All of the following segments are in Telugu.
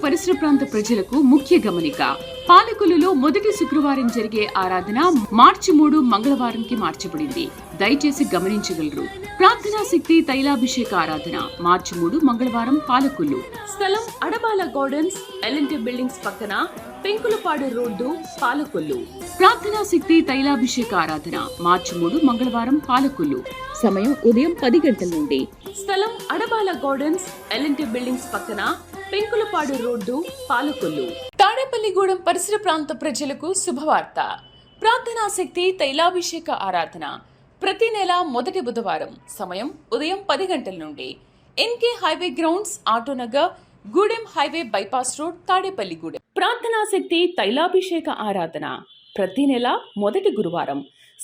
పరిసర ప్రాంత ప్రజలకు ముఖ్య గమనిక. పాలకొల్లులో మొదటి శుక్రవారం జరిగే ఆరాధన మార్చి 3 మంగళవారంకి మార్చబడింది. దయచేసి గమనించగలరు. ప్రార్థనా శక్తి తైలాభిషేక ఆరాధన మార్చి 3 మంగళవారం పాలకొల్లు. స్థలం అడబాల గార్డెన్స్, ఎల్ఎన్టీ బిల్డింగ్స్ పక్కన, పెంకులపాడు రోడ్డు, పాలకొల్లు. ప్రార్థనా శక్తి తైలాభిషేక ఆరాధన మార్చి 3 మంగళవారం పాలకొల్లు. సమయం ఉదయం 10 గంటల నుండి. స్థలం అడబాల గార్డెన్స్, ఎల్ఎన్టీ బిల్డింగ్స్ పక్కన, పెంకులపాడు రోడ్డు, పాలకొల్లు. తాడేపల్లిగూడెం పరిసర ప్రాంత ప్రజలకు శుభవార్త. ప్రార్థనా శక్తి తైలాభిషేక ఆరాధన ప్రతి నెల మొదటి బుధవారం. సమయం ఉదయం 10 గంటల నుండి. NK highway grounds, Autonagar, Gudem highway bypass road, Tadepalligudem. ప్రార్థనా శక్తి తైలాభిషేక ఆరాధన ప్రతి నెల మొదటి గురువారం.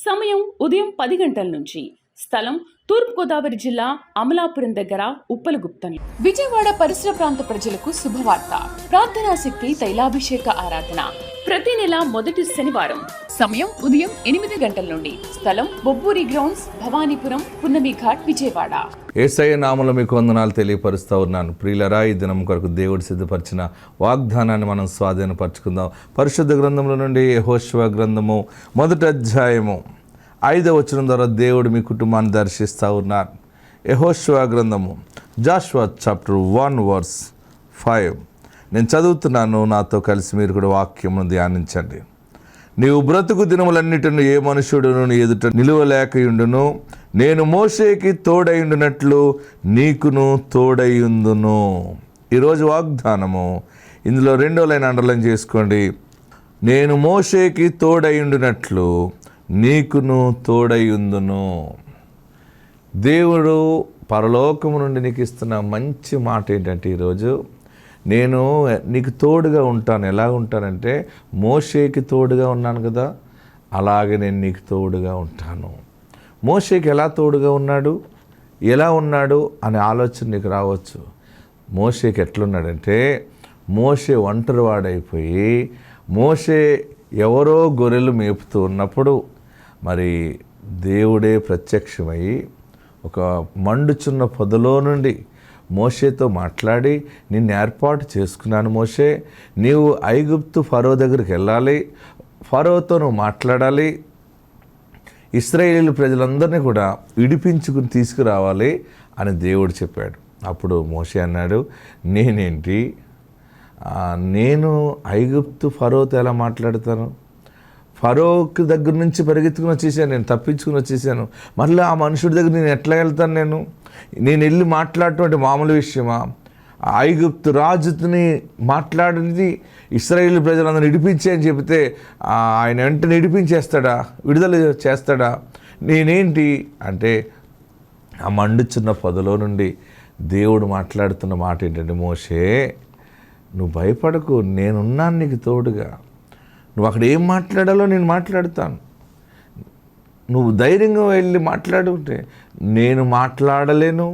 సమయం ఉదయం 10 గంటల నుంచి. స్థలం తూర్పుగోదావరి జిల్లా, అమలాపురం దగ్గర, ఉప్పలగుప్తం. విజయవాడ పరిసర ప్రాంత ప్రజలకు శుభవార్త. ప్రార్థనా శక్తి తైలాభిషేక ఆరాధన ప్రతి నెల మొదటి శనివారం. సమయం ఉదయం 8 గంటల నుండి. స్థలం బొబ్బూరి గ్రౌండ్స్, భవానీపురం, పున్నమి ఘాట్, విజయవాడ. యేసయ్య నామములో మీకు వందనాలు తెలియపరుస్తూ ఉన్నాను. ప్రియులరా, ఈ దినం కొరకు దేవుడు సిద్ధపరిచిన వాగ్దానాన్ని మనం స్వాధీనపరచుకుందాం. పరిశుద్ధ గ్రంథంలో నుండి యెహోషువ గ్రంథము 1వ అధ్యాయము 5వ వచనం ద్వారా దేవుడు మీ కుటుంబాన్ని దర్శిస్తూ ఉన్నారు. యెహోషువ గ్రంథము, జాషువా చాప్టర్ 1 వర్స్ 5. నేను చదువుతున్నాను, నాతో కలిసి మీరు కూడా వాక్యమును ధ్యానించండి. నీవు బ్రతుకు దినములన్నిటిని ఏ మనుషుడును నీ ఎదుట నిలువలేకయుండును. నేను మోషేకి తోడయుండునట్లు నీకును తోడయుందును. ఈరోజు వాగ్దానము, ఇందులో 2వ లైన్ అండర్లైన్ చేసుకోండి. నేను మోషేకి తోడయుండునట్లు నీకును తోడయుందును. దేవుడు పరలోకము నుండి నీకు ఇస్తున్న మంచి మాట ఏంటంటే, ఈరోజు నేను నీకు తోడుగా ఉంటాను. ఎలా ఉంటానంటే, మోషేకి తోడుగా ఉన్నాను కదా, అలాగే నేను నీకు తోడుగా ఉంటాను. మోషేకి ఎలా తోడుగా ఉన్నాడు, ఎలా ఉన్నాడు అనే ఆలోచన నీకు రావచ్చు. మోషేకి ఎట్లున్నాడంటే, మోషే ఒంటరివాడైపోయి, మోషే ఎవరో గొర్రెలు మేపుతూ ఉన్నప్పుడు మరి దేవుడే ప్రత్యక్షమై ఒక మండుచున్న పొదలో నుండి మోషేతో మాట్లాడి, నిన్ను ఏర్పాటు చేసుకున్నాను మోషే, నీవు ఐగుప్తు ఫరో దగ్గరికి వెళ్ళాలి, ఫరోతో నువ్వు మాట్లాడాలి, ఇశ్రాయేలు ప్రజలందరినీ కూడా విడిపించుకుని తీసుకురావాలి అని దేవుడు చెప్పాడు. అప్పుడు మోషే అన్నాడు, నేనేంటి, నేను ఐగుప్తు ఫరోతో ఎలా మాట్లాడతాను? ఫరోకి దగ్గర నుంచి పరిగెత్తుకుని వచ్చేసాను, నేను తప్పించుకుని వచ్చేసాను. మళ్ళీ ఆ మనుషుడి దగ్గర నేను ఎట్లా వెళ్తాను? నేను వెళ్ళి మాట్లాడటం మామూలు విషయమా? ఐగుప్తు రాజుని మాట్లాడినది ఇశ్రాయేలు ప్రజలందరూ విడిపించే అని చెబితే ఆయన వెంటనే విడిపించేస్తాడా, విడుదల చేస్తాడా? నేనేంటి అంటే, ఆ మండుచున్న పొదలో నుండి దేవుడు మాట్లాడుతున్న మాట ఏంటంటే, మోషే నువ్వు భయపడకు, నేనున్నాను నీకు తోడుగా. నువ్వు అక్కడ ఏం మాట్లాడాలో నేను మాట్లాడతాను. నువ్వు ధైర్యంగా వెళ్ళి మాట్లాడుంటే, నేను మాట్లాడలేను,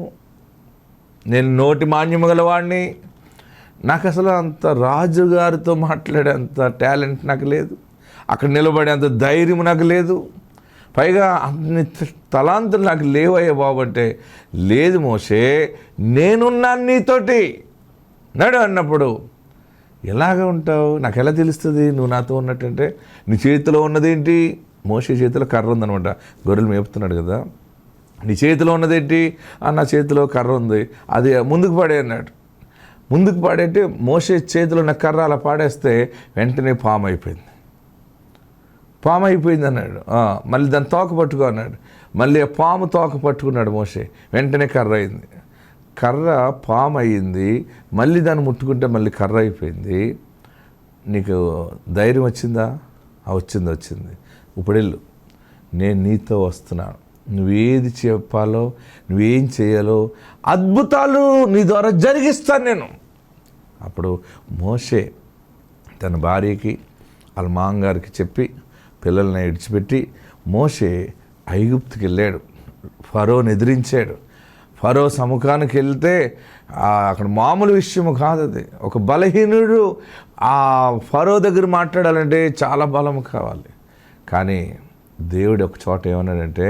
నేను నోటి మాన్యము గలవాడిని, నాకు అసలు అంత రాజుగారితో మాట్లాడే అంత టాలెంట్ నాకు లేదు, అక్కడ నిలబడే అంత ధైర్యం నాకు లేదు, పైగా అన్ని తలాంతులు నాకు లేవయ్యా బాబు అంటే, లేదు మోషే, నేనున్నాను నీతోటి నడు అన్నప్పుడు ఎలాగ ఉంటావు? నాకు ఎలా తెలుస్తుంది నువ్వు నాతో ఉన్నట్టంటే? నీ చేతిలో ఉన్నదేంటి? మోషే చేతిలో కర్ర ఉందనమాట, గొర్రెలు మేపుతున్నాడు కదా. నీ చేతిలో ఉన్నదేంటి? నా చేతిలో కర్ర ఉంది, అది ముందుకు పాడే అన్నాడు. ముందుకు పాడేంటే మోషే చేతిలో ఉన్న కర్ర అలా పాడేస్తే వెంటనే పాము అయిపోయింది అన్నాడు. మళ్ళీ దాన్ని తోక పట్టుకో అన్నాడు. మళ్ళీ ఆ పాము తోక పట్టుకున్నాడు మోషే, వెంటనే కర్ర అయింది. కర్ర పాము అయ్యింది, మళ్ళీ దాన్ని ముట్టుకుంటే మళ్ళీ కర్ర అయిపోయింది. నీకు ధైర్యం వచ్చిందా? వచ్చింది. ఇప్పుడు వెళ్ళు, నేను నీతో వస్తున్నాను, నువ్వేది చెప్పాలో, నువ్వేం చేయాలో అద్భుతాలు నీ ద్వారా జరిగిస్తాను నేను. అప్పుడు మోషే తన భార్యకి, వాళ్ళ మామగారికి చెప్పి పిల్లల్ని విడిచిపెట్టి మోషే ఐగుప్తుకి వెళ్ళాడు. ఫరోని ఎదిరించాడు. ఫరో సముఖానికి వెళ్తే అక్కడ మామూలు విషయం కాదు అది. ఒక బలహీనుడు ఆ ఫరో దగ్గర మాట్లాడాలంటే చాలా బలం కావాలి. కానీ దేవుడు ఒక చోట ఏమన్నాడంటే,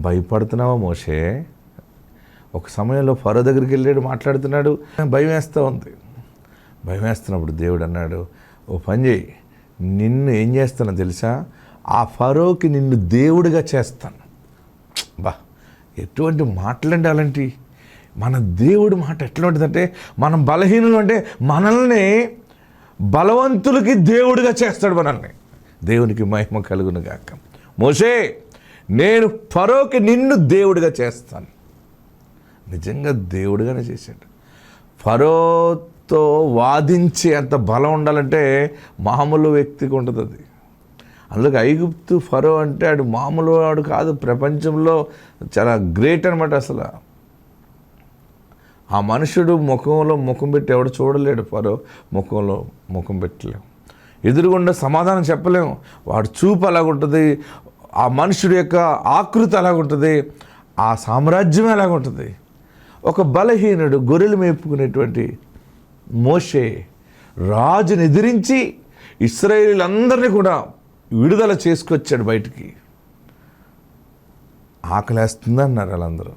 భయపడుతున్నావా మోషే? ఒక సమయంలో ఫరో దగ్గరికి వెళ్ళాడు, మాట్లాడుతున్నాడు, భయం వేస్తూ ఉంది. భయం వేస్తున్నప్పుడు దేవుడు అన్నాడు, ఓ పని చేయి, నిన్ను ఏం చేస్తానో తెలుసా, ఆ ఫరోకి నిన్ను దేవుడిగా చేస్తాను. బా, ఎటువంటి మాటలండి అలాంటి. మన దేవుడి మాట ఎట్లా ఉంటుందంటే, మనం బలహీనులు అంటే మనల్ని బలవంతులకి దేవుడిగా చేస్తాడు మనల్ని. దేవునికి మహిమ కలుగును గాక. మోషే, నేను ఫరోకి నిన్ను దేవుడిగా చేస్తాను. నిజంగా దేవుడిగానే చేశాడు. ఫరోతో వాదించే అంత బలం ఉండాలంటే మామూలు వ్యక్తికి ఉంటుంది అది. అందుకే ఐగుప్తు ఫరో అంటే ఆడు మామూలు వాడు కాదు, ప్రపంచంలో చాలా గ్రేట్ అనమాట. అసలు ఆ మనుషుడు ముఖంలో ముఖం పెట్టి ఎవడు చూడలేడు, ఫరో ముఖంలో ముఖం పెట్టలేము, ఎదురుగుండా సమాధానం చెప్పలేము. వాడు చూపు అలాగుంటుంది, ఆ మనుషుడి యొక్క ఆకృతి అలాగుంటుంది, ఆ సామ్రాజ్యం ఎలాగుంటుంది. ఒక బలహీనుడు గొర్రెలు మేపుకునేటువంటి మోషే రాజుని ఎదిరించి ఇశ్రాయేలీలందరినీ కూడా విడుదల చేసుకొచ్చాడు బయటికి. ఆకలేస్తుంది అన్నారు వాళ్ళందరూ.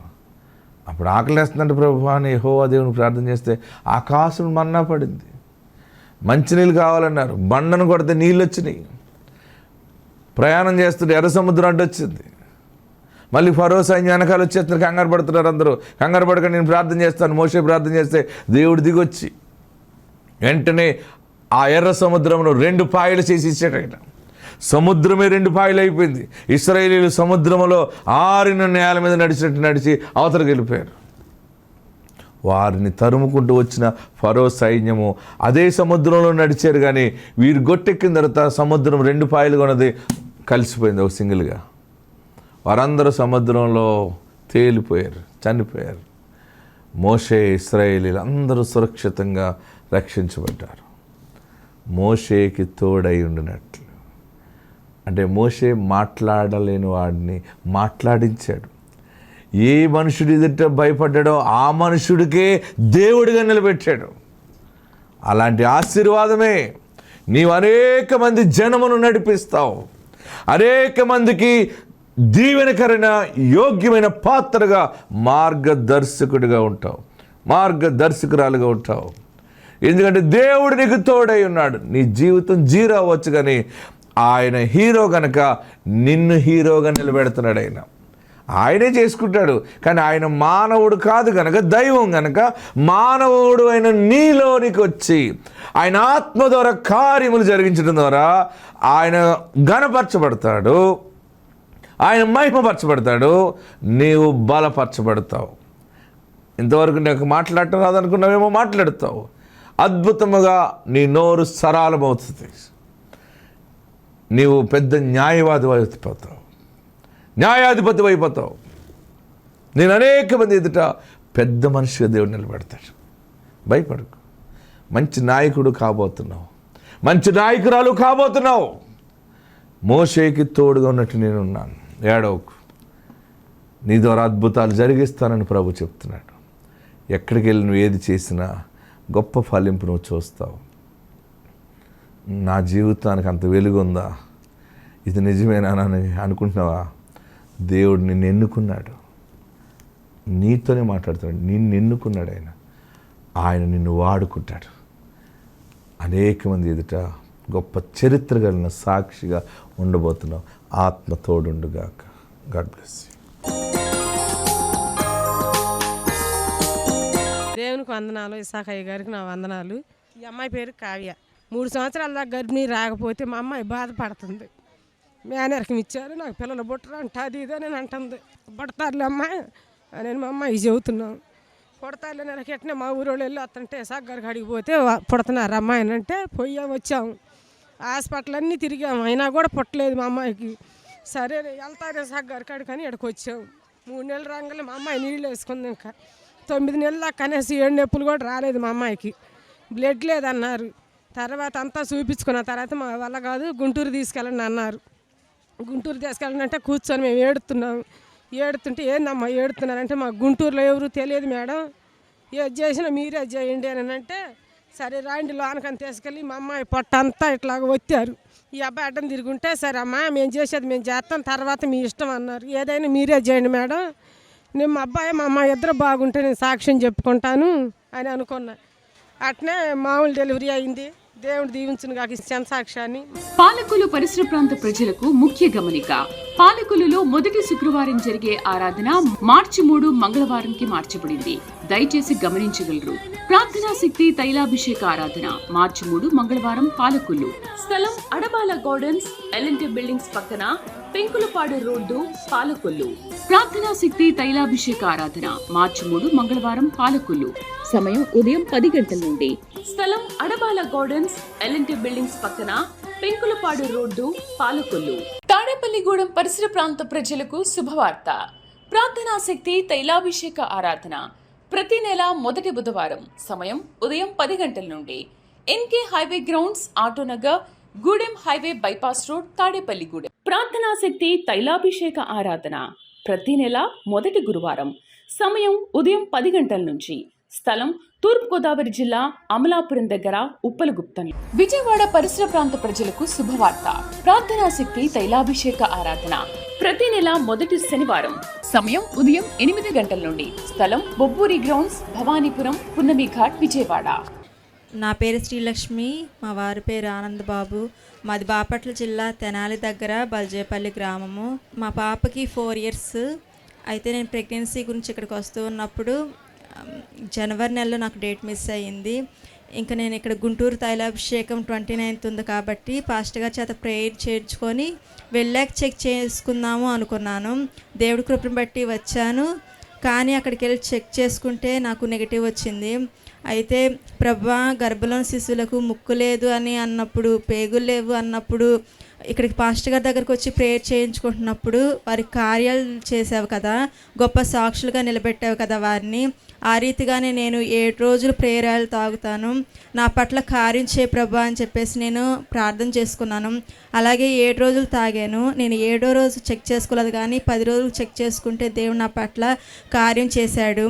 అప్పుడు ఆకలేస్తుందంటే ప్రభువా అని యెహోవా దేవుని ప్రార్థన చేస్తే ఆకాశం మన్నా పడింది. మంచినీళ్ళు కావాలన్నారు, బండను కొడితే నీళ్ళు వచ్చినాయి. ప్రయాణం చేస్తుంటే ఎర్ర సముద్రం అడ్డొచ్చింది. మళ్ళీ ఫరో సైన్యం వెనకాల వచ్చేస్తున్నారు, కంగారు పడుతున్నారు అందరూ. కంగారు పడక నేను ప్రార్థన చేస్తాను, మోషే ప్రార్థన చేస్తే దేవుడు దిగొచ్చి వెంటనే ఆ ఎర్ర సముద్రంలో 2 పాయలు చేసి ఇచ్చాడట. సముద్రమే 2 పాయలు అయిపోయింది. ఇశ్రాయేలీలు సముద్రంలో ఆరిన నేల మీద నడిచినట్టు నడిచి అవతలకు వెళ్ళిపోయారు. వారిని తరుముకుంటూ వచ్చిన ఫరో సైన్యము అదే సముద్రంలో నడిచారు, కానీ వీరు గొట్టెక్కిన తర్వాత సముద్రం 2 పాయలుగా ఉన్నది కలిసిపోయింది ఒక సింగిల్గా. వారందరూ సముద్రంలో తేలిపోయారు, చనిపోయారు. మోషే ఇశ్రాయేలీలు అందరూ సురక్షితంగా రక్షించబడ్డారు. మోషేకి తోడై ఉండినట్లు. అంటే మోషే మాట్లాడలేని వాడిని మాట్లాడించాడు. ఏ మనుషుడి ఎదుట భయపడ్డాడో ఆ మనుషుడికే దేవుడిగా నిలబెట్టాడు. అలాంటి ఆశీర్వాదమే నీవు అనేక మంది జనమును నడిపిస్తావు, అనేక మందికి దీవెనకరమైన యోగ్యమైన పాత్రగా మార్గదర్శకుడిగా ఉంటావు, మార్గదర్శకురాలుగా ఉంటావు. ఎందుకంటే దేవుడు నీకు తోడై ఉన్నాడు. నీ జీవితం జీరో అవ్వచ్చు, కానీ ఆయన హీరో కనుక నిన్ను హీరోగా నిలబెడుతున్నాడు. ఆయనే చేసుకుంటాడు, కానీ ఆయన మానవుడు కాదు కనుక, దైవం కనుక మానవుడు అయిన నీలోనికి వచ్చి ఆయన ఆత్మ ద్వారా కార్యములు జరిగించడం ద్వారా ఆయన ఘనపరచబడతాడు, ఆయన మహిమపరచబడతాడు, నీవు బలపరచబడతావు. ఇంతవరకు నాకు మాట్లాడటం రాదనుకున్నావేమో మాట్లాడతావు. అద్భుతముగా నీ నోరు సరళమవుతుంది. నీవు పెద్ద న్యాయవాది అయిపోతావు, న్యాయాధిపతి అయిపోతావు. నేను అనేక మంది ఎదుట పెద్ద మనిషిగా దేవుడు నిలబెడతాడు. భయపడకు. మంచి నాయకుడు కాబోతున్నావు, మంచి నాయకురాలు కాబోతున్నావు. మోషేకి తోడుగా ఉన్నట్టు నేనున్నాను. ఏడవకు, నీ ద్వారా అద్భుతాలు జరిగిస్తానని ప్రభు చెప్తున్నాడు. ఎక్కడికి వెళ్ళి నువ్వు ఏది చేసినా గొప్ప ఫలింపు నువ్వు చూస్తావు. నా జీవితానికి అంత వెలుగుందా, ఇది నిజమేనా అని అనుకుంటున్నావా? దేవుడు నిన్ను ఎన్నుకున్నాడు, నీతోనే మాట్లాడుతున్నాడు. నిన్ను ఎన్నుకున్నాడు ఆయన నిన్ను వాడుకుంటాడు. అనేక మంది ఎదుట గొప్ప చరిత్ర కలిగిన సాక్షిగా ఉండబోతున్నావు. ఆత్మ తోడుండుగాక. God bless you. దేవునికి వందనాలు. ఇసాకయ్య గారికి నా వందనాలు. ఈ అమ్మాయి పేరు కావ్య. 3 సంవత్సరాల దాకా గర్భిణీ రాకపోతే మా అమ్మాయి బాధపడుతుంది. మేనరకం ఇచ్చారు, నాకు పిల్లలు పుట్టరు అంట, అది ఇదే నేను అంటుంది. పుడతారులే అమ్మాయి అని మా అమ్మాయి చెబుతున్నాం. పుడతారులే నెలకి ఎట్నే మా ఊరోళ్ళు వెళ్ళి వస్తుంటే సాగర్ కాడికి పోతే పుడుతున్నారు అమ్మాయిని అంటే వచ్చాము. హాస్పిటల్ అన్నీ తిరిగాము, అయినా కూడా పుట్టలేదు మా అమ్మాయికి. సరే వెళ్తారే సాగర్ కాడికి కానీ ఇక్కడికి వచ్చాము. 3 నెలలు రాగానే మా అమ్మాయి నీళ్ళు వేసుకుంది. ఇంకా 9 నెలల దాకా కనీసం 7 నొప్పులు కూడా రాలేదు మా అమ్మాయికి. బ్లడ్ లేదన్నారు. తర్వాత అంతా చూపించుకున్న తర్వాత మా వల్ల కాదు, గుంటూరు తీసుకెళ్ళండి అన్నారు. గుంటూరు తీసుకెళ్ళండి అంటే కూర్చొని మేము ఏడుతున్నాము. ఏడుతుంటే ఏందమ్మా ఏడుతున్నారంటే మాకు గుంటూరులో ఎవరు తెలియదు మేడం, ఏది చేసినా మీరే చేయండి అని అంటే సరే రాండి లోనకని తీసుకెళ్ళి మా అమ్మాయి పొట్ట అంతా ఇట్లాగ వచ్చారు. ఈ అబ్బాయి అడ్డం తిరుగుంటే సరే అమ్మా మేము చేసేది మేము చేస్తాం, తర్వాత మీ ఇష్టం అన్నారు. ఏదైనా మీరే చేయండి మేడం, నేను మా అబ్బాయి మా అమ్మాయి ఇద్దరు బాగుంటే నేను సాక్ష్యం చెప్పుకుంటాను అని అనుకున్నా. అట్నే మామూలు డెలివరీ అయింది. దేవుడు దీవించును కాక ఇచ్చాను సాక్ష్యాన్ని. పాలకొల్లు పరిసర ప్రాంత ప్రజలకు ముఖ్య గమనిక. పాలకొల్లులో మొదటి శుక్రవారం జరిగే ఆరాధన మార్చి 3 మంగళవారంకి మార్చబడింది. దయచేసి గమనించగలరు. ప్రార్థనా శక్తి తైలాభిషేక ఆరాధన మార్చి 3 మంగళవారం పాలకొల్లు. స్థలం అడబాల గార్డెన్స్, ఎల్ఎన్టీ బిల్డింగ్స్ పక్కన, పెంకులపాడు రోడ్డు, పాలకొల్లు. ప్రార్థనా శక్తి తైలాభిషేక ఆరాధన మార్చి 3 మంగళవారం పాలకొల్లు. సమయం ఉదయం 10 గంటల నుండి. స్థలం అడబాల గార్డెన్స్, ఎల్ఎన్టీ బిల్డింగ్స్ పక్కన, పెంకులపాడు రోడ్డు, పాలకొల్లు. తాడేపల్లిగూడెం పరిసర ప్రాంత ప్రజలకు శుభవార్త. ప్రార్థనా శక్తి తైలాభిషేక ఆరాధన ప్రతి నెల మొదటి బుధవారం. సమయం ఉదయం 10 గంటల నుండి. NK highway grounds, Autonagar, Gudem highway bypass road, Tadepalligudem. ప్రార్థనా శక్తి తైలాభిషేక ఆరాధన ప్రతి నెల మొదటి గురువారం. సమయం ఉదయం 10 గంటల నుంచి. స్థలం తూర్పుగోదావరి జిల్లా, అమలాపురం దగ్గర, ఉప్పలగుప్తం. విజయవాడ పరిసర ప్రాంత ప్రజలకు శుభవార్త. ప్రార్థనా శక్తి తైలాభిషేక ఆరాధన ప్రతి నెల మొదటి శనివారం. సమయం ఉదయం 8 గంటల నుండి. స్థలం బొబ్బూరి గ్రౌండ్స్, భవానీపురం, పున్నమి ఘాట్, విజయవాడ. నా పేరు శ్రీలక్ష్మి, మా వారి పేరు ఆనందబాబు. మాది బాపట్ల జిల్లా, తెనాలి దగ్గర బల్జేపల్లి గ్రామము. మా పాపకి 4 years. అయితే నేను ప్రెగ్నెన్సీ గురించి ఇక్కడికి వస్తూ ఉన్నప్పుడు జనవరి నెలలో నాకు డేట్ మిస్ అయ్యింది. ఇంకా నేను ఇక్కడ గుంటూరు తైలాభిషేకం 29th ఉంది కాబట్టి పాస్టర్ గారి చేత ప్రేయర్ చేర్చుకొని వెళ్ళాక చెక్ చేసుకుందాము అనుకున్నాను. దేవుడి కృపను బట్టి వచ్చాను. కానీ అక్కడికి వెళ్ళి చెక్ చేసుకుంటే నాకు నెగిటివ్ వచ్చింది. అయితే ప్రభా, గర్భంలోని శిశువులకు ముక్కు లేదు అని అన్నప్పుడు, పేగులు లేవు అన్నప్పుడు, ఇక్కడికి పాస్టర్ గారి దగ్గరకు వచ్చి ప్రేయర్ చేయించుకుంటున్నప్పుడు వారి కార్యాలు చేసావు కదా, గొప్ప సాక్షులుగా నిలబెట్టావు కదా వారిని. ఆ రీతిగానే నేను 7 రోజులు ప్రేయరాలు తాగుతాను, నా పట్ల కార్యం చేయ ప్రభా అని చెప్పేసి నేను ప్రార్థన చేసుకున్నాను. అలాగే 7 రోజులు తాగాను. నేను 7వ రోజు చెక్ చేసుకోలేదు, కానీ 10 రోజులు చెక్ చేసుకుంటే దేవుడు నా పట్ల కార్యం చేశాడు.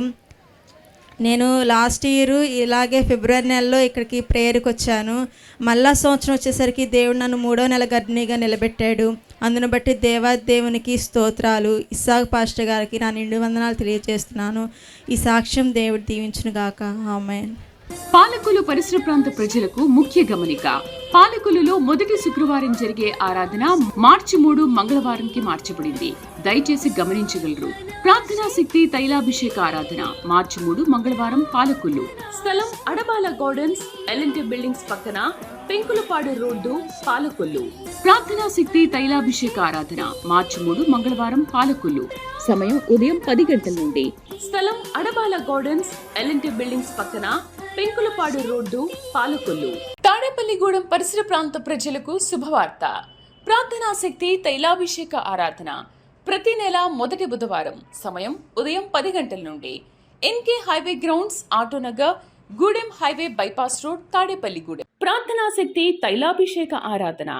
నేను లాస్ట్ ఇయర్ ఇలాగే ఫిబ్రవరి నెలలో ఇక్కడికి ప్రేయర్కి వచ్చాను. మళ్ళా సంవత్సరం వచ్చేసరికి దేవుడు నన్ను 3వ నెల గర్భిణిగా నిలబెట్టాడు. అందును బట్టి దేవునికి స్తోత్రాలు. ఇస్సాక్ పాస్టర్ గారికి నా నిండు వందనాలు తెలియజేస్తున్నాను. ఈ సాక్ష్యం దేవుడు దీవించును గాక. ఆమేన్. పాలకొల్లు పరిసర ప్రాంత ప్రజలకు ముఖ్య గమనిక. పాలకొల్లులో మొదటి శుక్రవారం జరిగే ఆరాధన మార్చి 3 మంగళవారంకి మార్చబడింది. దయచేసి గమనించగలరు. ప్రార్థనా శక్తి తైలాభిషేక ఆరాధన మార్చి 3 మంగళవారం పాలకొల్లు. స్థలం అడబాల గార్డెన్స్, ఎల్ఎన్టీ బిల్డింగ్స్ పక్కన, పెంకులపాడు రోడ్డు, పాలకొల్లు. ప్రార్థనా శక్తి తైలాభిషేక ఆరాధన మార్చి 3 మంగళవారం పాలకొల్లు. సమయం ఉదయం 10 గంటల నుండి. స్థలం అడబాల గార్డెన్స్, ఎల్ఎన్టీ బిల్డింగ్స్ పక్కన, పెంకులపాడు రోడ్డు, పాలకొల్లు. తాడేపల్లిగూడెం పరిసర ప్రాంత ప్రజలకు శుభవార్త. ప్రార్థనా శక్తి తైలాభిషేక ఆరాధన ప్రతి నెల మొదటి బుధవారం. సమయం ఉదయం 10 గంటల నుండి. NK highway grounds, Autonagar, Gudem highway bypass road, Tadepalligudem. ప్రార్థనా శక్తి తైలాభిషేక ఆరాధన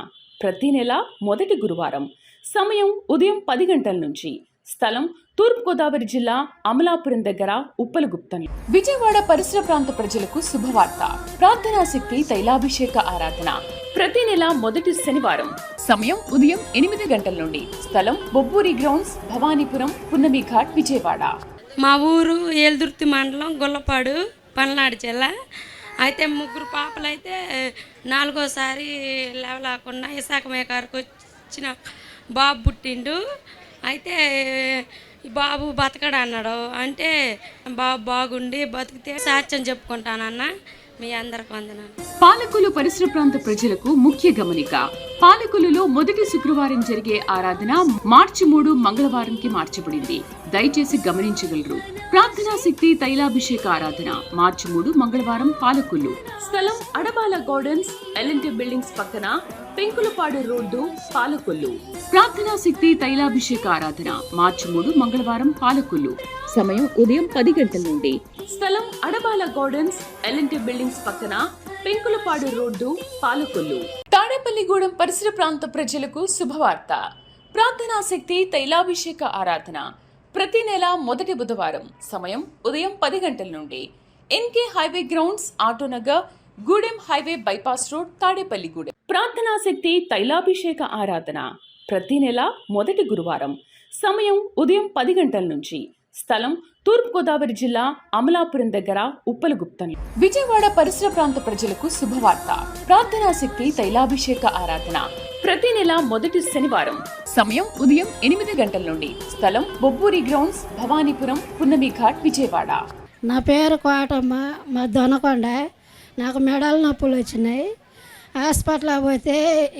ప్రతి నెల మొదటి గురువారం. సమయం ఉదయం 10 గంటల నుంచి. స్థలం తూర్పుగోదావరి జిల్లా, అమలాపురం దగ్గర, ఉప్పలగుప్తం. విజయవాడ పరిసర ప్రాంత ప్రజలకు శుభవార్త. ప్రార్థనా శక్తి తైలాభిషేక ఆరాధన ప్రతి నెల మొదటి శనివారం. సమయం ఉదయం 8 గంటల నుండి. స్థలం బొబ్బూరి గ్రౌండ్స్, భవానీపురం, పున్నమి ఘాట్, విజయవాడ. మా ఊరు ఏల్దుర్తి మండలం, గొల్లపాడు, పల్నాడు జిల్లా. అయితే 3 పాపలైతే 4వసారి లేవలేకుండా ఇసాక మేకారికి వచ్చిన బాబు పుట్టిండు. అయితే ఈ బాబు బతకడు అన్నాడు. అంటే బాబు బాగుండి బతికితే సాక్ష్యం చెప్పుకుంటానన్న. మీ అందరికి వందనాలు. పాలకొల్లు పరిసర ప్రాంత ప్రజలకు ముఖ్య గమనిక. పాలకొల్లులో మొదటి శుక్రవారం జరిగే ఆరాధన మార్చి 3 మంగళవారంకి మార్చబడింది. దయచేసి గమనించగలరు. ప్రార్థనా శక్తి తైలాభిషేక ఆరాధన మార్చి 3 మంగళవారం పాలకొల్లు. స్థలం అడబాల గార్డెన్స్, ఎల్ఎన్టీ బిల్డింగ్స్ పక్కన, పెంకులపాడు రోడ్డు, పాలకొల్లు. ప్రార్థనా శక్తి తైలాభిషేక ఆరాధన మార్చి 3 మంగళవారం పాలకొల్లు. సమయం ఉదయం 10 గంటల నుండి. స్థలం అడబాల గార్డెన్స్, ఎల్ఎన్టీ బిల్డింగ్స్ పక్కన, పెంకులపాడు రోడ్డు, పాలకొల్లు. తాడేపల్లిగూడెం పరిసర ప్రాంత ప్రజలకు శుభవార్త. ప్రార్థనా శక్తి తైలాభిషేక ఆరాధన ప్రతి నెల మొదటి బుధవారం. సమయం ఉదయం 10 గంటల నుండి. NK highway grounds, Autonagar, Gudem highway bypass road, Tadepalligudem. ప్రార్థనా శక్తి తైలాభిషేక ఆరాధన ప్రతి నెల మొదటి గురువారం. సమయం ఉదయం 10 గంటల నుంచి. స్థలం తూర్పుగోదావరి జిల్లా అమలాపురం దగ్గర ఉప్పలగుప్తంలో. విజయవాడ పరిసర ప్రాంత ప్రజలకు శుభవార్త. ప్రార్థనా శక్తి తైలాభిషేక ఆరాధన ప్రతి నెల మొదటి శనివారం. సమయం ఉదయం 8 గంటల నుండి. స్థలం బొబ్బూరి గ్రౌండ్స్, భవానీపురం, పున్నమి ఘాట్, విజయవాడ. నా పేరు కోటమ్మ, మా దొనకొండ. నాకు మెడల నొప్పులు వచ్చినాయి. హాస్పిటల్ పోతే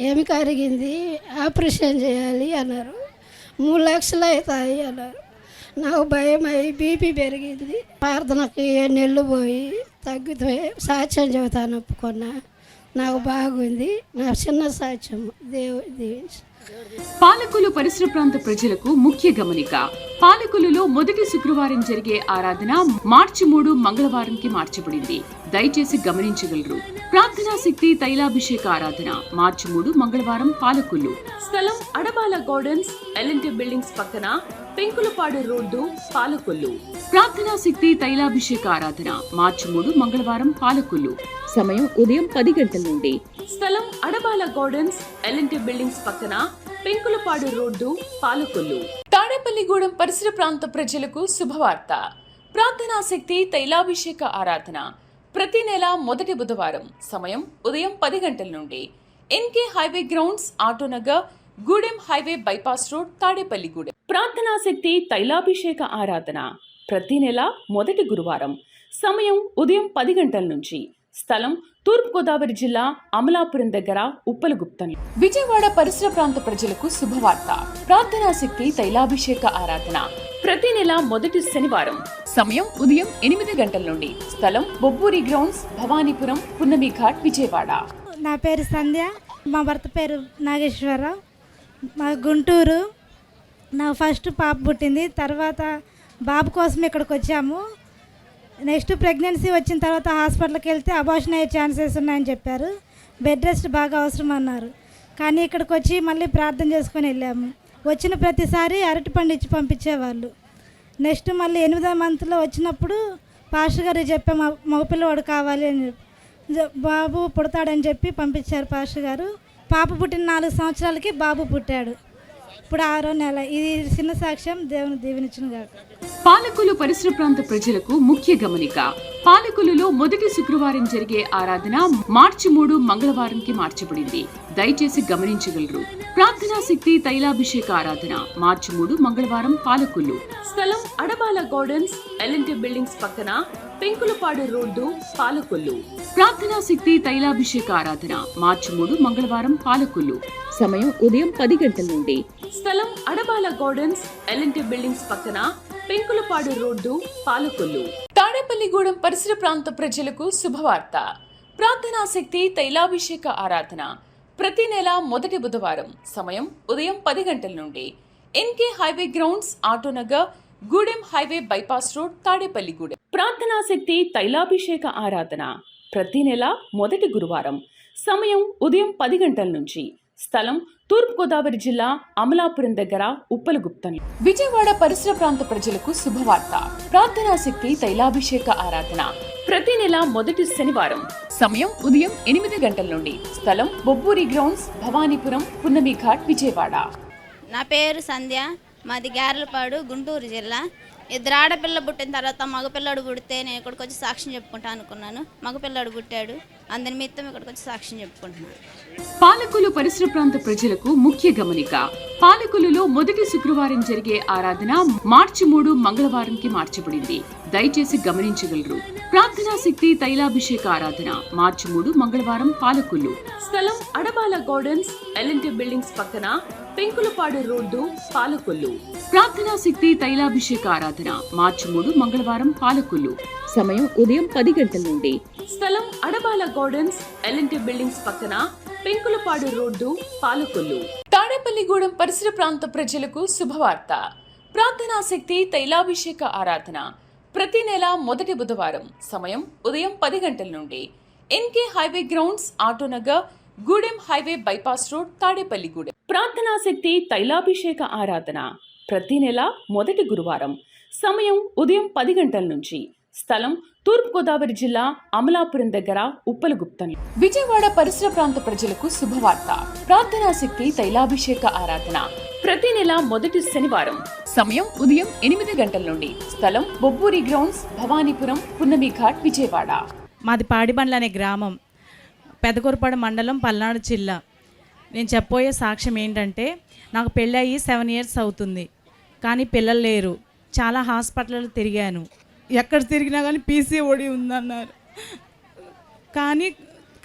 ఏమి కరిగింది, ఆపరేషన్ చేయాలి అన్నారు. 3 లక్షలు అవుతాయి అన్నారు. నాకు భయం అయ్యి బీపీ పెరిగింది. ప్రార్థనకి నెల్లు పోయి తగ్గితే సాక్ష్యం చెబుతాను ఒప్పుకున్నా. నాకు బాగుంది. నా చిన్న సాక్ష్యం దేవుడి. పాలకులు పరిసర ప్రాంత ప్రజలకు ముఖ్య గమనిక. పాలకులలో మొదటి శుక్రవారం జరిగే ఆరాధన మార్చి 3 మంగళవారంకి మార్చబడింది. దయచేసి గమనించగలరు. ప్రార్థనా శక్తి తైలాభిషేక ఆరాధన మార్చి 3 మంగళవారం పాలకులు. స్థలం అడబాల గార్డెన్స్, ఎల్ఎన్టీ బిల్డింగ్స్ పక్కన, పెంకులపాడు రోడ్డు, పాలకొల్లు. ప్రార్థనా శక్తి తైలాభిషేక ఆరాధన మార్చి 3 మంగళవారం పాలకొల్లు. సమయం ఉదయం 10 గంటల నుండి. స్థలం అడబాల గార్డెన్స్, ఎల్ఎన్టీ బిల్డింగ్స్ పక్కన, పెంకులపాడు రోడ్డు, పాలకొల్లు. తాడేపల్లిగూడెం పరిసర ప్రాంత ప్రజలకు శుభవార్త. ప్రార్థనా శక్తి తైలాభిషేక ఆరాధన ప్రతి నెల మొదటి బుధవారం. సమయం ఉదయం 10 గంటల నుండి. NK highway grounds, Autonagar, Gudem highway bypass road, Tadepalligudem. ప్రార్థనా శక్తి తైలాభిషేక ఆరాధన ప్రతి నెల మొదటి గురువారం. సమయం ఉదయం 10 గంటల నుంచి. స్థలం తూర్పుగోదావరి జిల్లా అమలాపురం దగ్గర ఉప్పలగుప్తంలో. విజయవాడ పరిసర ప్రాంత ప్రజలకు శుభవార్త. ప్రార్థనా శక్తి తైలాభిషేక ఆరాధన ప్రతి నెల మొదటి శనివారం. సమయం ఉదయం 8 గంటల నుండి. స్థలం బొబ్బూరి గ్రౌండ్స్, భవానీపురం, పున్నమి ఘాట్, విజయవాడ. నా పేరు సంధ్య, మా భర్త పేరు నాగేశ్వరరావు, మా గుంటూరు. నా ఫస్ట్ పాప పుట్టింది. తర్వాత బాబు కోసం ఇక్కడికి వచ్చాము. నెక్స్ట్ ప్రెగ్నెన్సీ వచ్చిన తర్వాత హాస్పిటల్కి వెళ్తే అబార్షన్ అయ్యే ఛాన్సెస్ ఉన్నాయని చెప్పారు. బెడ్ రెస్ట్ బాగా అవసరం అన్నారు. కానీ ఇక్కడికి వచ్చి మళ్ళీ ప్రార్థన చేసుకొని వెళ్ళాము. వచ్చిన ప్రతిసారి అరటిపండు ఇచ్చి పంపించేవాళ్ళు. నెక్స్ట్ మళ్ళీ 8వ మంత్లో వచ్చినప్పుడు పాస్టర్ గారు చెప్పా మగపిల్లవాడు కావాలి అని బాబు పుడతాడని చెప్పి పంపించారు పాస్టర్ గారు. పాప పుట్టిన 4 సంవత్సరాలకి బాబు పుట్టాడు. ఇప్పుడు 6వ నెల. ఇది చిన్న సాక్ష్యం. దేవుని దీవెనిచ్చును గాక. పాలకులు పరిసర ప్రాంత ప్రజలకు ముఖ్య గమనిక. పాలకులలో మొదటి శుక్రవారం జరిగే ఆరాధన మార్చి 3 మంగళవారంకి మార్చబడింది. దయచేసి గమనించగలరు. ప్రార్థనా శక్తి తైలాభిషేక ఆరాధన మార్చి 3 మంగళవారం పాలకులు. స్థలం అడబాల గార్డెన్స్, ఎల్ఎన్టీ బిల్డింగ్స్ పక్కన, పెంకులపాడు రోడ్డు, పాలకొల్లు. ప్రార్థనా శక్తి తైలాభిషేక ఆరాధన మార్చి 3 మంగళవారం పాలకొల్లు. సమయం ఉదయం 10 గంటల నుండి. స్థలం అడబాల గార్డెన్స్, ఎల్ఎన్టీ బిల్డింగ్స్ పక్కన, పెంకులపాడు రోడ్డు, పాలకొల్లు. తాడేపల్లిగూడెం పరిసర ప్రాంత ప్రజలకు శుభవార్త. ప్రార్థనా శక్తి తైలాభిషేక ఆరాధన ప్రతి నెల మొదటి బుధవారం. సమయం ఉదయం 10 గంటల నుండి. NK highway grounds, Autonagar, Gudem highway bypass road, Tadepalligudem. ప్రార్థనా శక్తి తైలాభిషేక ఆరాధన ప్రతి నెల మొదటి గురువారం. సమయం ఉదయం 10 గంటల నుంచి. స్థలం తూర్పుగోదావరి జిల్లా అమలాపురం దగ్గర ఉప్పలగుప్తంలో. విజయవాడ పరిసర ప్రాంత ప్రజలకు శుభవార్త. ప్రార్థనా శక్తి తైలాభిషేక ఆరాధన ప్రతి నెల మొదటి శనివారం. సమయం ఉదయం 8 గంటల నుండి. స్థలం బొబ్బూరి గ్రౌండ్స్, భవానీపురం, పున్నమి ఘాట్, విజయవాడ. నా పేరు సంధ్య, మాది గారెలపాడు, గుంటూరు జిల్లా. 2 ఆడపిల్ల పుట్టిన తర్వాత మగపిల్లాడు పుడితే నేను ఇక్కడికి వచ్చి సాక్ష్యం చెప్పుకుంటా అనుకున్నాను. మగపిల్లాడు పుట్టాడు. అందరి మిత్తం ఇక్కడికి వచ్చి సాక్ష్యం చెప్పుకుంటున్నాను. పాలకులు పరిసర ప్రాంత ప్రజలకు ముఖ్య గమనిక. పాలకులలో మొదటి శుక్రవారం జరిగే ఆరాధన మార్చి 3 మంగళవారంకి మార్చబడింది. దయచేసి గమనించగలరు. ప్రార్థనా శక్తి తైలాభిషేక ఆరాధన మార్చి 3 మంగళవారం పాలకులు. స్థలం అడబాల గార్డెన్స్, ఎల్ఎన్టీ బిల్డింగ్స్ పక్కన, పెంకులపాడు రోడ్డు, పాలకొల్లు. ప్రార్థనా శక్తి తైలాభిషేక ఆరాధన మార్చి 3 మంగళవారం పాలకొల్లు. సమయం ఉదయం 10 గంటల నుండి. స్థలం అడబాల గార్డెన్స్, ఎల్ఎన్టీ బిల్డింగ్స్ పక్కన, పెంకులపాడు రోడ్డు, పాలకొల్లు. తాడేపల్లిగూడెం పరిసర ప్రాంత ప్రజలకు శుభవార్త. ప్రార్థనా శక్తి తైలాభిషేక ఆరాధన ప్రతి నెల మొదటి బుధవారం. సమయం ఉదయం 10 గంటల నుండి. NK highway grounds, Autonagar, Gudem highway bypass road, Tadepalligudem. ప్రార్థనా శక్తి తైలాభిషేక ఆరాధన ప్రతి నెల మొదటి గురువారం. సమయం ఉదయం 10 గంటల నుంచి. స్థలం తూర్పుగోదావరి జిల్లా అమలాపురం దగ్గర ఉప్పలగుప్తంలో. విజయవాడ పరిసర ప్రాంత ప్రజలకు శుభవార్త. ప్రార్థనా శక్తి తైలాభిషేక ఆరాధన ప్రతి నెల మొదటి శనివారం. సమయం ఉదయం 8 గంటల నుండి. స్థలం బొబ్బూరి గ్రౌండ్స్, భవానీపురం, పున్నమి ఘాట్, విజయవాడ. మాది పాడిబండ్ల అనే గ్రామం, పెదకూరుపాడు మండలం, పల్నాడు జిల్లా. నేను చెప్పబోయే సాక్ష్యం ఏంటంటే, నాకు పెళ్ళయి 7 years అవుతుంది, కానీ పిల్లలు లేరు. చాలా హాస్పిటల్ తిరిగాను, ఎక్కడ తిరిగినా కానీ పీసీఓడి ఉందన్నారు, కానీ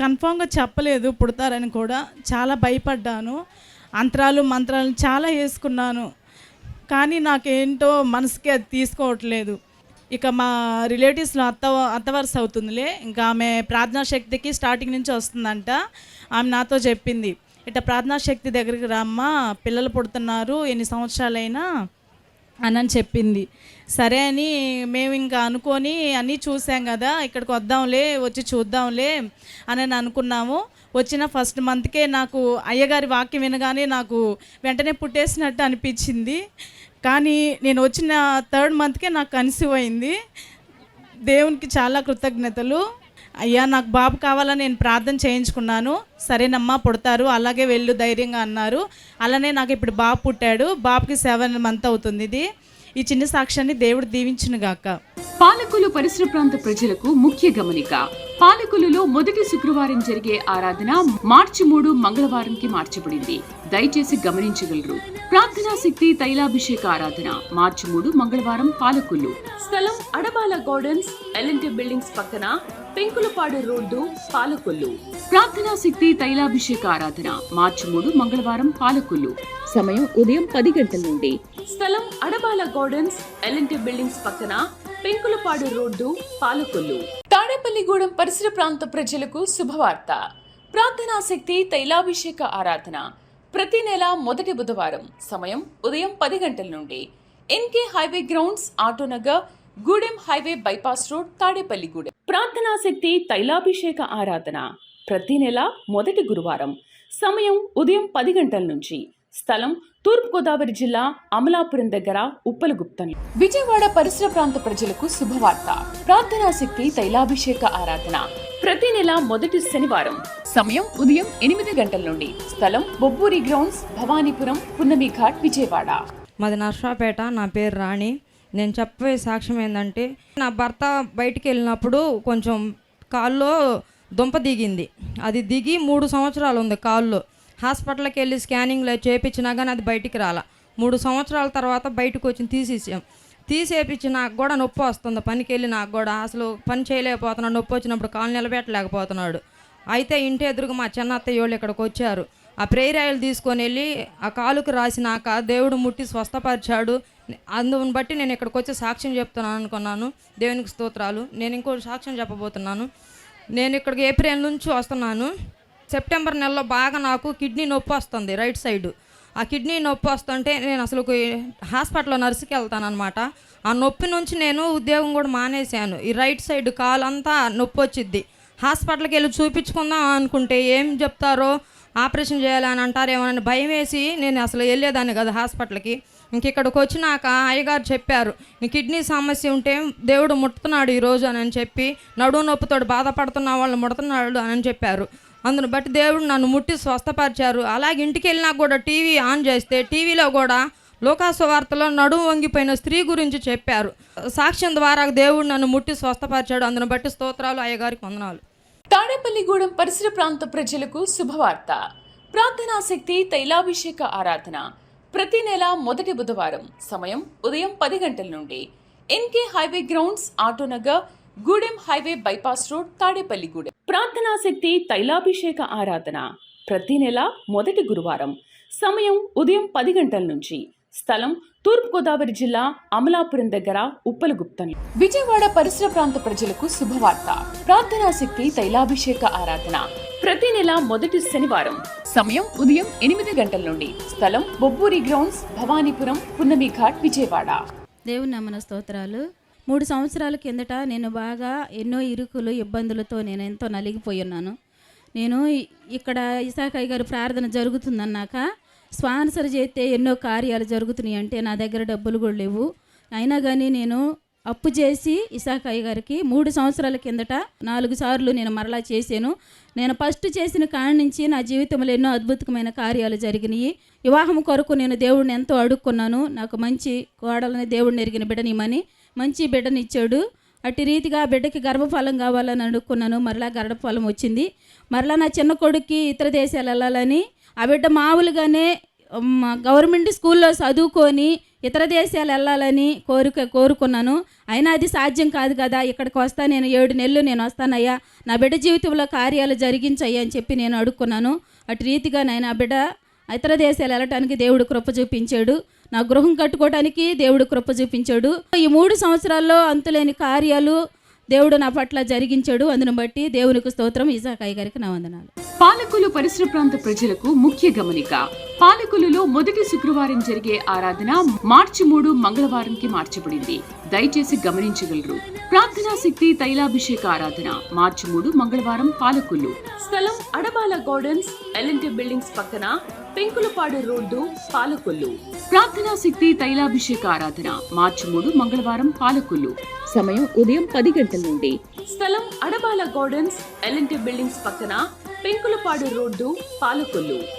కన్ఫామ్గా చెప్పలేదు పుడతారని కూడా. చాలా భయపడ్డాను, అంతరాలు మంత్రాలు చాలా వేసుకున్నాను, కానీ నాకేంటో మనసుకి అది తీసుకోవట్లేదు. ఇక మా రిలేటివ్స్లో అత్తవరుస అవుతుందిలే, ఇంకా ఆమె ప్రార్థనా శక్తికి స్టార్టింగ్ నుంచి వస్తుందంట. ఆమె నాతో చెప్పింది, ఇట్లా ప్రార్థనా శక్తి దగ్గరికి రామ్మా, పిల్లలు పుడుతున్నారు, ఎన్ని సంవత్సరాలైనా అని చెప్పింది. సరే అని మేము ఇంకా అనుకొని అన్నీ చూసాం కదా, ఇక్కడికి వద్దాంలే, వచ్చి చూద్దాంలే అని అనుకున్నాము. వచ్చిన ఫస్ట్ మంత్కే నాకు అయ్యగారి వాక్యం వినగానే నాకు వెంటనే పుట్టేసినట్టు అనిపించింది. కానీ నేను వచ్చిన 3rd monthకే నాకు కన్సీవ్ అయింది. దేవునికి చాలా కృతజ్ఞతలు. అయ్యా, నాకు బాబు కావాలని నేను ప్రార్థన చేయించుకున్నాను. సరేనమ్మా పుడతారు, అలాగే వెళ్ళు ధైర్యంగా అన్నారు. అలానే నాకు ఇప్పుడు బాబు పుట్టాడు. బాబుకి 7 months అవుతుంది. ఈ చిన్న సాక్ష్యాన్ని దేవుడు దీవించునుగాక. పాలకొల్లు పరిసర ప్రాంత ప్రజలకు ముఖ్య గమనిక. పాలకొల్లులో మొదటి శుక్రవారం జరిగే ఆరాధన మార్చి 3 మంగళవారంకి మార్చబడింది. దయచేసి గమనించగలరు. ప్రార్థనా శక్తి తైలాభిషేక ఆరాధన మార్చి 3 మంగళవారం, పాలకొల్లు. స్థలం అడబాల గార్డెన్స్, ఎల్ఎన్టీ బిల్డింగ్స్ పక్కన, పెంకులపాడు రోడ్డు, పాలకొల్లు. ప్రార్థనా శక్తి తైలాభిషేక ఆరాధన మార్చి 3 మంగళవారం, పాలకొల్లు. సమయం ఉదయం 10 గంటల నుండి. స్థలం అడబాల గార్డెన్స్, ఎల్ఎన్టీ బిల్డింగ్స్ పక్కన, పెంకులపాడు రోడ్డు, పాలకొల్లు. తాడేపల్లిగూడెం పరిసర ప్రాంత ప్రజలకు శుభవార్త. ప్రార్థనా శక్తి తైలాభిషేక ఆరాధన ప్రతి నెల మొదటి బుధవారం. సమయం ఉదయం 10 గంటల నుండి. NK highway grounds, Autonagar, Gudem highway bypass road, Tadepalligudem. ప్రార్థనా శక్తి తైలాభిషేక ఆరాధన ప్రతి నెల మొదటి గురువారం. సమయం ఉదయం 10 గంటల నుంచి. స్థలం తూర్పుగోదావరి జిల్లా, అమలాపురం దగ్గర, ఉప్పలగుప్తం. విజయవాడ పరిసర ప్రాంత ప్రజలకు శుభవార్త. ప్రార్థనా శక్తి తైలాభిషేక ఆరాధన ప్రతి నెల మొదటి శనివారం. సమయం ఉదయం 8 గంటల నుండి. స్థలం బొబ్బూరి గ్రౌండ్స్, భవానీపురం, పున్నమి ఘాట్, విజయవాడ. మాది నర్సాపేట. నా పేరు రాణి. నేను చెప్పే సాక్ష్యం ఏంటంటే, నా భర్త బయటికి వెళ్ళినప్పుడు కొంచెం కాల్లో దుంప దిగింది. అది దిగి 3 సంవత్సరాలు ఉంది కాల్లో. హాస్పిటల్కి వెళ్ళి స్కానింగ్లో చేయించినా కానీ అది బయటికి రాలా. 3 సంవత్సరాల తర్వాత బయటకు వచ్చి తీసేపించి నాకు కూడా నొప్పి వస్తుంది. పనికి వెళ్ళి నాకు కూడా అసలు పని చేయలేకపోతున్నాడు. నొప్పి వచ్చినప్పుడు కాలు నిలబెట్టలేకపోతున్నాడు. అయితే ఇంటి ఎదురుగా మా చిన్న అత్తయ్య వాళ్ళు ఇక్కడికి వచ్చారు. ఆ ప్రేయర్ ఆయిల్ తీసుకొని వెళ్ళి ఆ కాలుకు రాసినాక దేవుడు ముట్టి స్వస్థపరిచాడు. అందుని బట్టి నేను ఇక్కడికి వచ్చి సాక్ష్యం చెప్తున్నాను అనుకున్నాను. దేవునికి స్తోత్రాలు. నేను ఇంకో సాక్ష్యం చెప్పబోతున్నాను. నేను ఇక్కడికి ఏప్రిల్ నుంచి వస్తున్నాను. సెప్టెంబర్ నెలలో బాగా నాకు కిడ్నీ నొప్పి వస్తుంది, రైట్ సైడ్. ఆ కిడ్నీ నొప్పి వస్తుంటే నేను అసలు హాస్పిటల్లో నర్సుకి వెళ్తాను అనమాట. ఆ నొప్పి నుంచి నేను ఉద్యోగం కూడా మానేశాను. ఈ రైట్ సైడ్ కాలంతా నొప్పి వచ్చిద్ది. హాస్పిటల్కి వెళ్ళి చూపించుకుందాం అనుకుంటే ఏం చెప్తారో, ఆపరేషన్ చేయాలని అంటారేమోనని భయం వేసి నేను అసలు వెళ్ళేదాన్ని కదా హాస్పిటల్కి. ఇంక ఇక్కడికి వచ్చినాక అయ్యగారు చెప్పారు, నీ కిడ్నీ సమస్య ఉంటే దేవుడు ముడుతున్నాడు ఈరోజు అని చెప్పి, నడుము నొప్పితో బాధపడుతున్న వాళ్ళు ముడుతున్నాడు అని చెప్పారు. అందును బట్టి దేవుడు నన్ను ముట్టి స్వస్థపరిచారు. అలాగే ఇంటికి వెళ్ళినాక కూడా టీవీ ఆన్ చేస్తే టీవీలో కూడా లోకాసు వార్తలో నడుము వంగిపోయిన స్త్రీ గురించి చెప్పారు. సాక్ష్యం ద్వారా దేవుడు నన్ను ముట్టి స్వస్థపరిచాడు. అందును బట్టి స్తోత్రాలు, అయ్యగారికి వందనాలు. తాడేపల్లిగూడెం పరిసర ప్రాంత ప్రజలకు శుభవార్త. ప్రార్థనా శక్తి తైలాభిషేక ఆరాధన ప్రతి నెల మొదటి బుధవారం. సమయం ఉదయం 10 గంటల నుండి. NK highway grounds, Autonagar, Gudem highway bypass road, Tadepalligudem. ప్రార్థనా శక్తి తైలాభిషేక ఆరాధన ప్రతి నెల మొదటి గురువారం. సమయం ఉదయం 10 గంటల నుంచి. స్థలం తూర్పుగోదావరి జిల్లా, అమలాపురం దగ్గర, ఉప్పలగుప్తం. విజయవాడ పరిసర ప్రాంత ప్రజలకు శుభవార్త. ప్రార్థనా శక్తి తైలాభిషేక ఆరాధన ప్రతి నెల మొదటి శనివారం. సమయం ఉదయం 8 గంటల నుండి. స్థలం బొబ్బూరి గ్రౌండ్స్, భవానీపురం, పున్నమి ఘాట్, విజయవాడ. దేవుని నామన స్తోత్రాలు. 3 సంవత్సరాల కిందట నేను బాగా ఎన్నో ఇరుకులు, ఇబ్బందులతో నేను ఎంతో నలిగిపోయి ఉన్నాను. నేను ఇక్కడ ఇసాకయ్య గారు ప్రార్థన జరుగుతుందన్నాక స్పాన్సర్ చేస్తే ఎన్నో కార్యాలు జరుగుతున్నాయి అంటే నా దగ్గర డబ్బులు కూడా లేవు. అయినా కానీ నేను అప్పు చేసి ఇసాక్ అయ్య గారికి 3 సంవత్సరాల కిందట 4 సార్లు నేను మరలా చేశాను. నేను ఫస్ట్ చేసిన కాడి నుంచి నా జీవితంలో ఎన్నో అద్భుతమైన కార్యాలు జరిగినాయి. వివాహం కొరకు నేను దేవుడిని ఎంతో అడుక్కున్నాను. నాకు మంచి కోడలని దేవుడిని ఎరిగిన బిడ్డనిమ్మని మంచి బిడ్డనిచ్చాడు. అట్టి రీతిగా ఆ బిడ్డకి గర్భఫలం కావాలని అడుక్కున్నాను. మరలా గర్భఫలం వచ్చింది. మరలా నా చిన్న కొడుక్కి ఇతర దేశాలు వెళ్ళాలని, ఆ బిడ్డ మామూలుగానే గవర్నమెంట్ స్కూల్లో చదువుకొని ఇతర దేశాలు వెళ్ళాలని కోరుకున్నాను. అయినా అది సాధ్యం కాదు కదా, ఇక్కడికి వస్తా, నేను 7 నెలలు నేను వస్తానయ్యా, నా బిడ్డ జీవితంలో కార్యాలు జరిగించయ్యా అని చెప్పి నేను అడుక్కున్నాను. అటు రీతిగా నేను ఆ బిడ్డ ఇతర దేశాలు వెళ్ళటానికి దేవుడు కృప చూపించాడు. నా గృహం కట్టుకోవడానికి దేవుడు కృప చూపించాడు. ఈ 3 సంవత్సరాల్లో అంతులేని కార్యాలు దేవుడు నా పట్ల జరిగించాడు. అందును బట్టి దేవునికి స్తోత్రం. ఇసాక్ అయ్య గారికి నా వందనాలు. పాలకొల్లు పరిసర ప్రాంత ప్రజలకు ముఖ్య గమనిక. పాలకొల్లులో మొదటి శుక్రవారం జరిగే ఆరాధన మార్చి 3 మంగళవారంకి మార్చబడింది. దయచేసి గమనించగలరు. ప్రార్థనా శక్తి తైలాభిషేక ఆరాధన మార్చి 3 మంగళవారం పాలకొల్లు. స్థలం అడబాల గార్డెన్స్, ఎల్ఎన్టీ బిల్డింగ్స్ పక్కన, పెంకులపాడు రోడ్డు, పాలకొల్లు. ప్రార్థనా శక్తి తైలాభిషేక ఆరాధన మార్చి 3 మంగళవారం పాలకొల్లు. సమయం ఉదయం 10 గంటల నుండి. స్థలం అడబాల గార్డెన్స్, ఎల్ఎన్టీ బిల్డింగ్స్ పక్కన, పెంకులపాడు రోడ్డు, పాలకొల్లు.